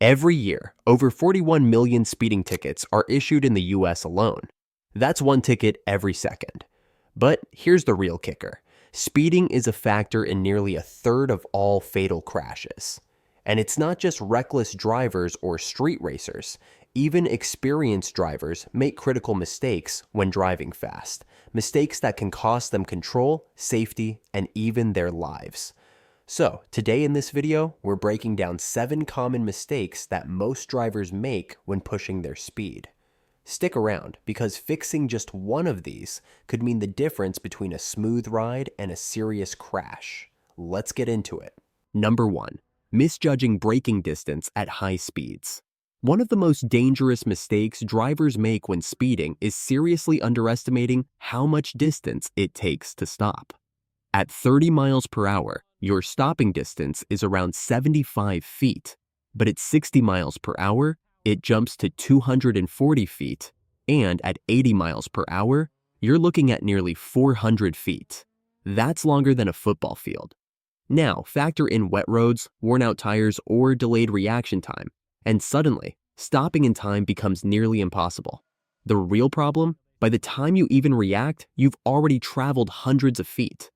Every year, over 41 million speeding tickets are issued in the US alone. That's one ticket every second. But here's the real kicker. Speeding is a factor in nearly a third of all fatal crashes. And it's not just reckless drivers or street racers. Even experienced drivers make critical mistakes when driving fast. Mistakes that can cost them control, safety, and even their lives. So, today in this video, we're breaking down 7 common mistakes that most drivers make when pushing their speed. Stick around, because fixing just one of these could mean the difference between a smooth ride and a serious crash. Let's get into it. Number 1. Misjudging braking distance at high speeds. One of the most dangerous mistakes drivers make when speeding is seriously underestimating how much distance it takes to stop. At 30 miles per hour, your stopping distance is around 75 feet, but at 60 miles per hour, it jumps to 240 feet, and at 80 miles per hour, you're looking at nearly 400 feet. That's longer than a football field. Now, factor in wet roads, worn-out tires, or delayed reaction time, and suddenly, stopping in time becomes nearly impossible. The real problem? By the time you even react, you've already traveled hundreds of feet.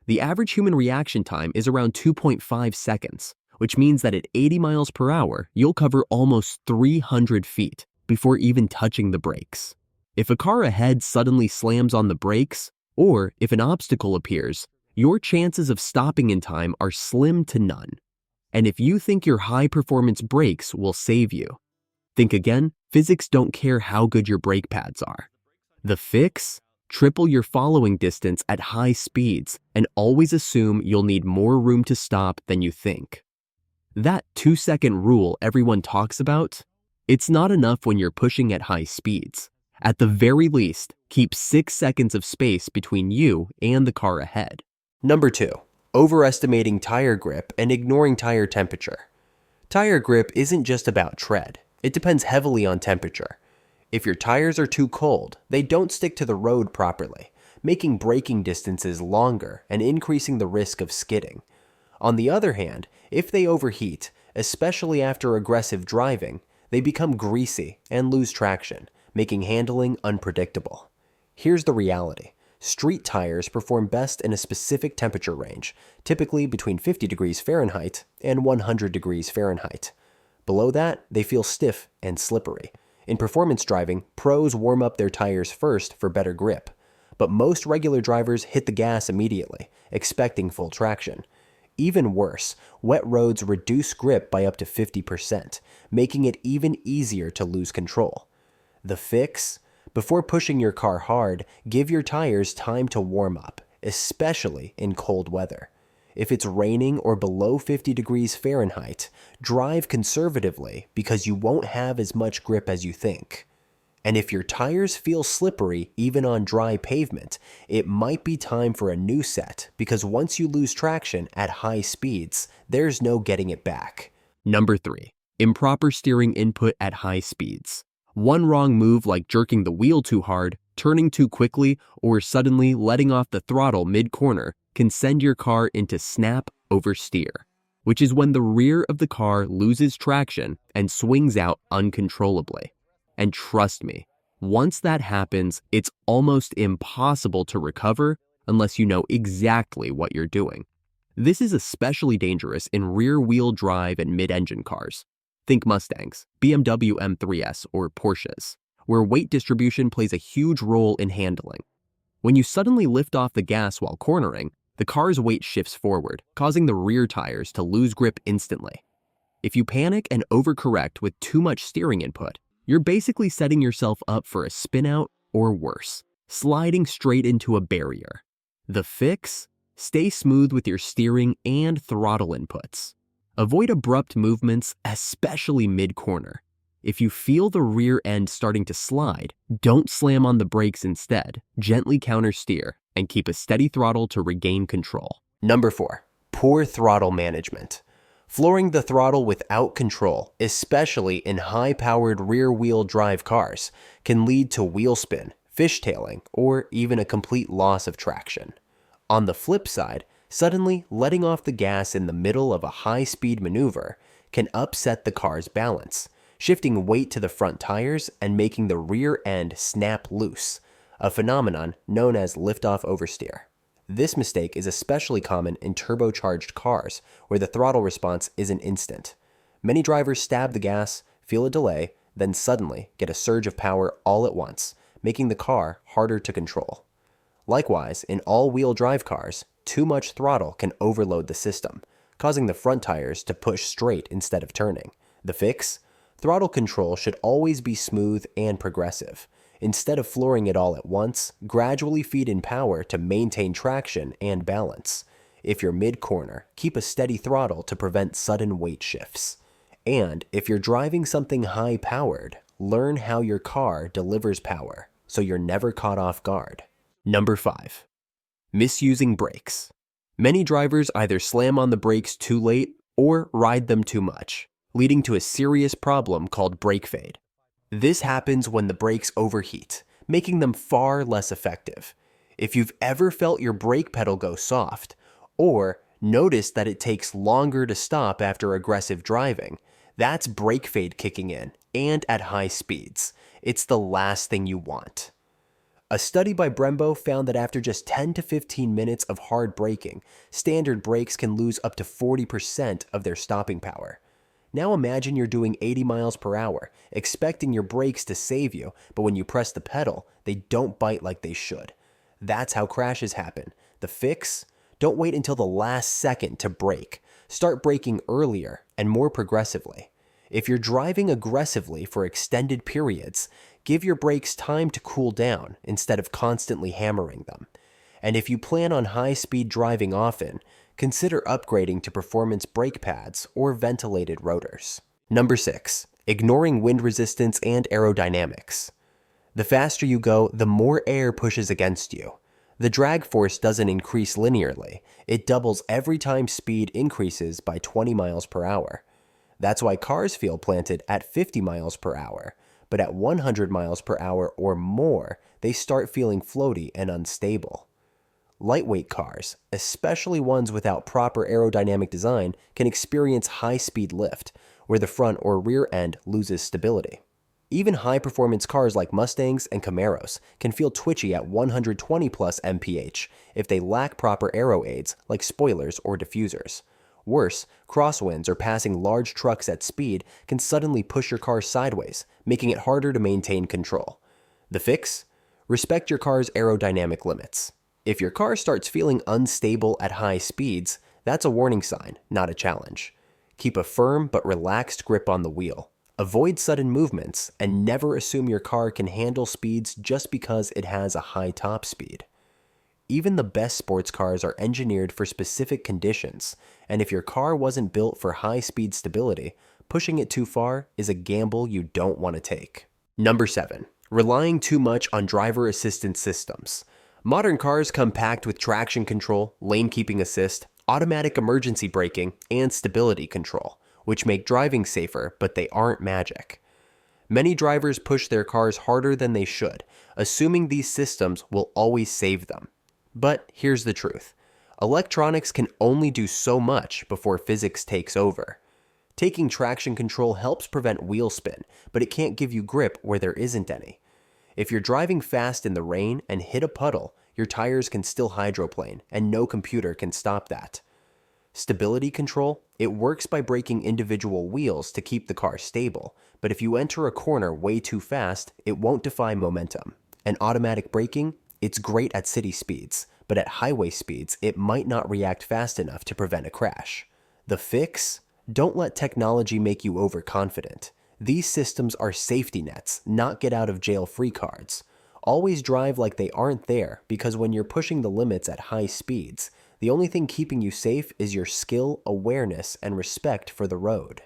The average human reaction time is around 2.5 seconds, which means that at 80 miles per hour, you'll cover almost 300 feet before even touching the brakes. If a car ahead suddenly slams on the brakes, or if an obstacle appears, your chances of stopping in time are slim to none. And if you think your high-performance brakes will save you, think again. Physics don't care how good your brake pads are. The fix? Triple your following distance at high speeds and always assume you'll need more room to stop than you think. That 2-second rule everyone talks about? It's not enough when you're pushing at high speeds. At the very least, keep 6 seconds of space between you and the car ahead. Number 2. Overestimating tire grip and ignoring tire temperature. Tire grip isn't just about tread. It depends heavily on temperature. If your tires are too cold, they don't stick to the road properly, making braking distances longer and increasing the risk of skidding. On the other hand, if they overheat, especially after aggressive driving, they become greasy and lose traction, making handling unpredictable. Here's the reality. Street tires perform best in a specific temperature range, typically between 50 degrees Fahrenheit and 100 degrees Fahrenheit. Below that, they feel stiff and slippery. In performance driving, pros warm up their tires first for better grip, but most regular drivers hit the gas immediately, expecting full traction. Even worse, wet roads reduce grip by up to 50%, making it even easier to lose control. The fix? Before pushing your car hard, give your tires time to warm up, especially in cold weather. If it's raining or below 50 degrees Fahrenheit, drive conservatively because you won't have as much grip as you think. And if your tires feel slippery even on dry pavement, it might be time for a new set because once you lose traction at high speeds, there's no getting it back. Number 3. Improper steering input at high speeds. One wrong move like jerking the wheel too hard, turning too quickly, or suddenly letting off the throttle mid-corner can send your car into snap oversteer, which is when the rear of the car loses traction and swings out uncontrollably. And trust me, once that happens, it's almost impossible to recover unless you know exactly what you're doing. This is especially dangerous in rear-wheel drive and mid-engine cars. Think Mustangs, BMW M3s, or Porsches, where weight distribution plays a huge role in handling. When you suddenly lift off the gas while cornering, the car's weight shifts forward, causing the rear tires to lose grip instantly. If you panic and overcorrect with too much steering input, you're basically setting yourself up for a spin-out or worse, sliding straight into a barrier. The fix? Stay smooth with your steering and throttle inputs. Avoid abrupt movements, especially mid-corner. If you feel the rear end starting to slide, don't slam on the brakes instead. Gently countersteer and keep a steady throttle to regain control. Number 4. Poor throttle management. Flooring the throttle without control, especially in high-powered rear-wheel drive cars, can lead to wheel spin, fishtailing, or even a complete loss of traction. On the flip side, suddenly letting off the gas in the middle of a high-speed maneuver can upset the car's balance, shifting weight to the front tires and making the rear end snap loose, a phenomenon known as lift-off oversteer. This mistake is especially common in turbocharged cars, where the throttle response isn't instant. Many drivers stab the gas, feel a delay, then suddenly get a surge of power all at once, making the car harder to control. Likewise, in all-wheel drive cars, too much throttle can overload the system, causing the front tires to push straight instead of turning. The fix? Throttle control should always be smooth and progressive. Instead of flooring it all at once, gradually feed in power to maintain traction and balance. If you're mid-corner, keep a steady throttle to prevent sudden weight shifts. And if you're driving something high-powered, learn how your car delivers power, so you're never caught off guard. Number 5. Misusing brakes. Many drivers either slam on the brakes too late or ride them too much, leading to a serious problem called brake fade. This happens when the brakes overheat, making them far less effective. If you've ever felt your brake pedal go soft, or noticed that it takes longer to stop after aggressive driving, that's brake fade kicking in, and at high speeds. It's the last thing you want. A study by Brembo found that after just 10 to 15 minutes of hard braking, standard brakes can lose up to 40% of their stopping power. Now imagine you're doing 80 miles per hour, expecting your brakes to save you, but when you press the pedal, they don't bite like they should. That's how crashes happen. The fix? Don't wait until the last second to brake. Start braking earlier and more progressively. If you're driving aggressively for extended periods, give your brakes time to cool down instead of constantly hammering them. And if you plan on high-speed driving often, consider upgrading to performance brake pads or ventilated rotors. Number 6. Ignoring wind resistance and aerodynamics. The faster you go, the more air pushes against you. The drag force doesn't increase linearly. It doubles every time speed increases by 20 miles per hour. That's why cars feel planted at 50 miles per hour, but at 100 miles per hour or more, they start feeling floaty and unstable. Lightweight cars, especially ones without proper aerodynamic design, can experience high-speed lift, where the front or rear end loses stability. Even high-performance cars like Mustangs and Camaros can feel twitchy at 120 plus mph if they lack proper aero aids like spoilers or diffusers. Worse, crosswinds or passing large trucks at speed can suddenly push your car sideways, making it harder to maintain control. The fix? Respect your car's aerodynamic limits. If your car starts feeling unstable at high speeds, that's a warning sign, not a challenge. Keep a firm but relaxed grip on the wheel. Avoid sudden movements, and never assume your car can handle speeds just because it has a high top speed. Even the best sports cars are engineered for specific conditions, and if your car wasn't built for high-speed stability, pushing it too far is a gamble you don't want to take. Number 7. Relying too much on driver assistance systems. Modern cars come packed with traction control, lane keeping assist, automatic emergency braking, and stability control, which make driving safer, but they aren't magic. Many drivers push their cars harder than they should, assuming these systems will always save them. But here's the truth. Electronics can only do so much before physics takes over. Taking traction control helps prevent wheel spin, but it can't give you grip where there isn't any. If you're driving fast in the rain and hit a puddle, your tires can still hydroplane, and no computer can stop that. Stability control? It works by braking individual wheels to keep the car stable, but if you enter a corner way too fast, it won't defy momentum. And automatic braking? It's great at city speeds, but at highway speeds, it might not react fast enough to prevent a crash. The fix? Don't let technology make you overconfident. These systems are safety nets, not get-out-of-jail-free cards. Always drive like they aren't there, because when you're pushing the limits at high speeds, the only thing keeping you safe is your skill, awareness, and respect for the road.